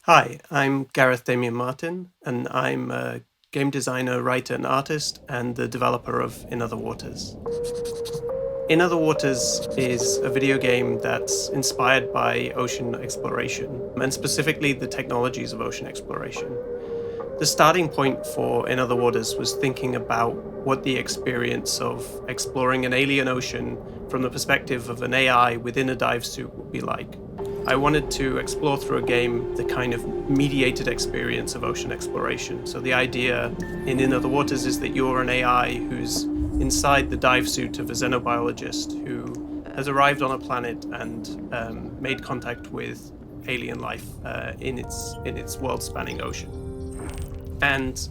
Hi, I'm Gareth Damian Martin, and I'm a game designer, writer, and artist, and the developer of In Other Waters. In Other Waters is a video game that's inspired by ocean exploration, and specifically the technologies of ocean exploration. The starting point for In Other Waters was thinking about what the experience of exploring an alien ocean from the perspective of an AI within a dive suit would be like. I wanted to explore through a game the kind of mediated experience of ocean exploration. So the idea in Other Waters is that you're an AI who's inside the dive suit of a xenobiologist who has arrived on a planet and made contact with alien life in its world-spanning ocean. And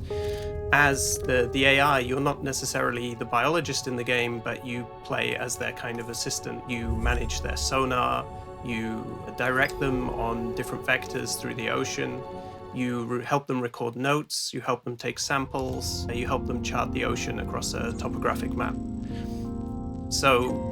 as the AI, you're not necessarily the biologist in the game, but you play as their kind of assistant. You manage their sonar, you direct them on different vectors through the ocean, you help them record notes, you help them take samples, you help them chart the ocean across a topographic map. So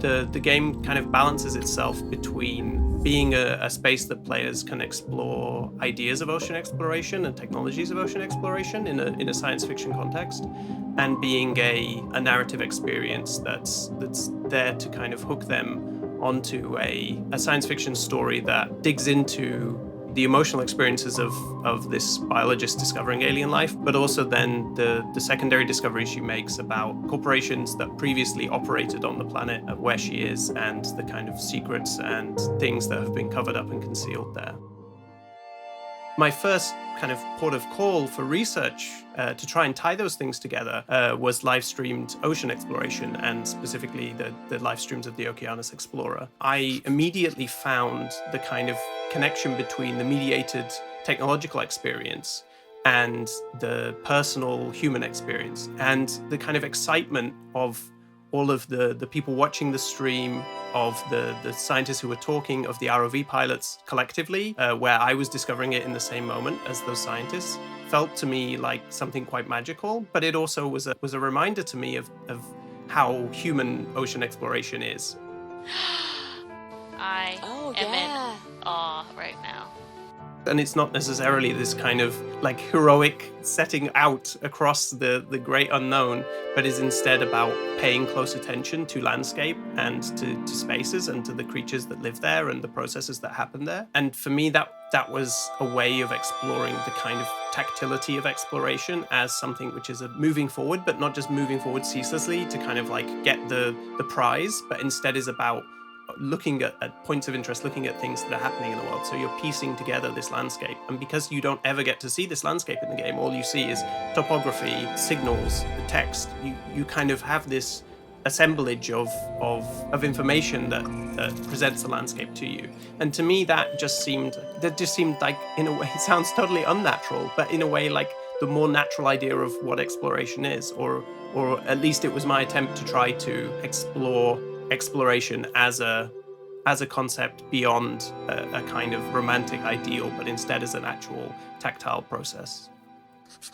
the game kind of balances itself between being a space that players can explore ideas of ocean exploration and technologies of ocean exploration in a science fiction context, and being a narrative experience that's there to kind of hook them onto a science fiction story that digs into the emotional experiences of this biologist discovering alien life, but also then the secondary discoveries she makes about corporations that previously operated on the planet where she is, and the kind of secrets and things that have been covered up and concealed there. My first kind of port of call for research to try and tie those things together was live-streamed ocean exploration, and specifically the live streams of the Okeanos Explorer. I immediately found the kind of connection between the mediated technological experience and the personal human experience, and the kind of excitement of all of the people watching the stream, of the scientists who were talking, of the ROV pilots collectively, where I was discovering it in the same moment as those scientists, felt to me like something quite magical. But it also was a reminder to me of how human ocean exploration is. I am yeah. in awe right now. And it's not necessarily this kind of like heroic setting out across the great unknown, but is instead about paying close attention to landscape and to spaces and to the creatures that live there and the processes that happen there. And for me, that was a way of exploring the kind of tactility of exploration as something which is moving forward, but not just moving forward ceaselessly to kind of like get the prize, but instead is about looking at points of interest, looking at things that are happening in the world. So you're piecing together this landscape. And because you don't ever get to see this landscape in the game, all you see is topography, signals, the text. You kind of have this assemblage of information that presents the landscape to you. And to me, that just seemed like, in a way, it sounds totally unnatural, but in a way like the more natural idea of what exploration is, or at least it was my attempt to try to explore exploration as a concept beyond a kind of romantic ideal, but instead as an actual tactile process.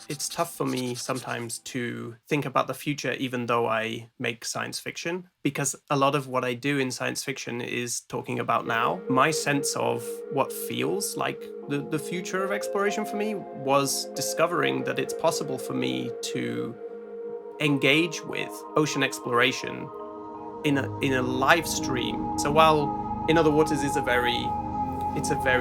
It's tough for me sometimes to think about the future, even though I make science fiction, because a lot of what I do in science fiction is talking about now. My sense of what feels like the future of exploration for me was discovering that it's possible for me to engage with ocean exploration in a live stream. So while In Other Waters is a very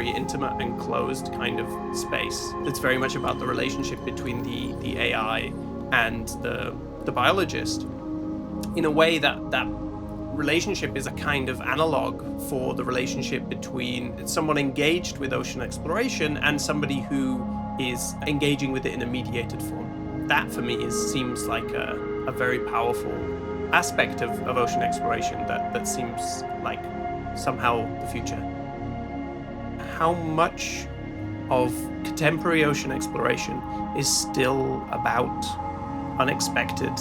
intimate and closed kind of space that's very much about the relationship between the AI and the biologist, in a way that relationship is a kind of analog for the relationship between someone engaged with ocean exploration and somebody who is engaging with it in a mediated form. That for me seems like a very powerful aspect of ocean exploration that seems like somehow the future. How much of contemporary ocean exploration is still about unexpected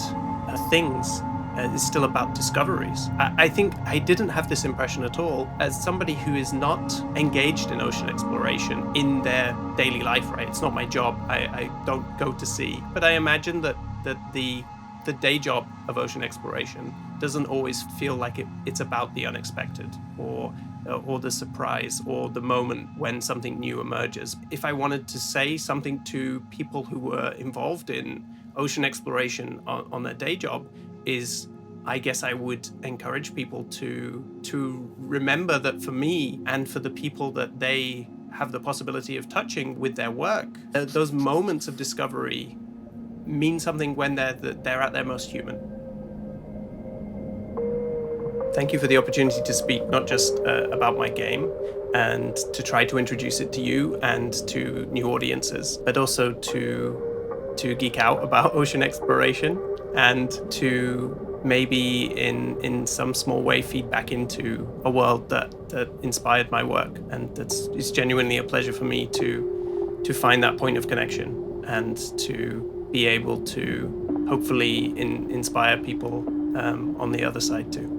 things? It's still about discoveries. I think I didn't have this impression at all as somebody who is not engaged in ocean exploration in their daily life, right? It's not my job. I don't go to sea. But I imagine that the day job of ocean exploration doesn't always feel like it's about the unexpected, or or the surprise or the moment when something new emerges. If I wanted to say something to people who were involved in ocean exploration on their day job, is I guess I would encourage people to remember that for me and for the people that they have the possibility of touching with their work, those moments of discovery mean something when they're at their most human. Thank you for the opportunity to speak not just about my game and to try to introduce it to you and to new audiences, but also to geek out about ocean exploration and to maybe in some small way feed back into a world that inspired my work. And it's genuinely a pleasure for me to find that point of connection and to be able to hopefully inspire people on the other side too.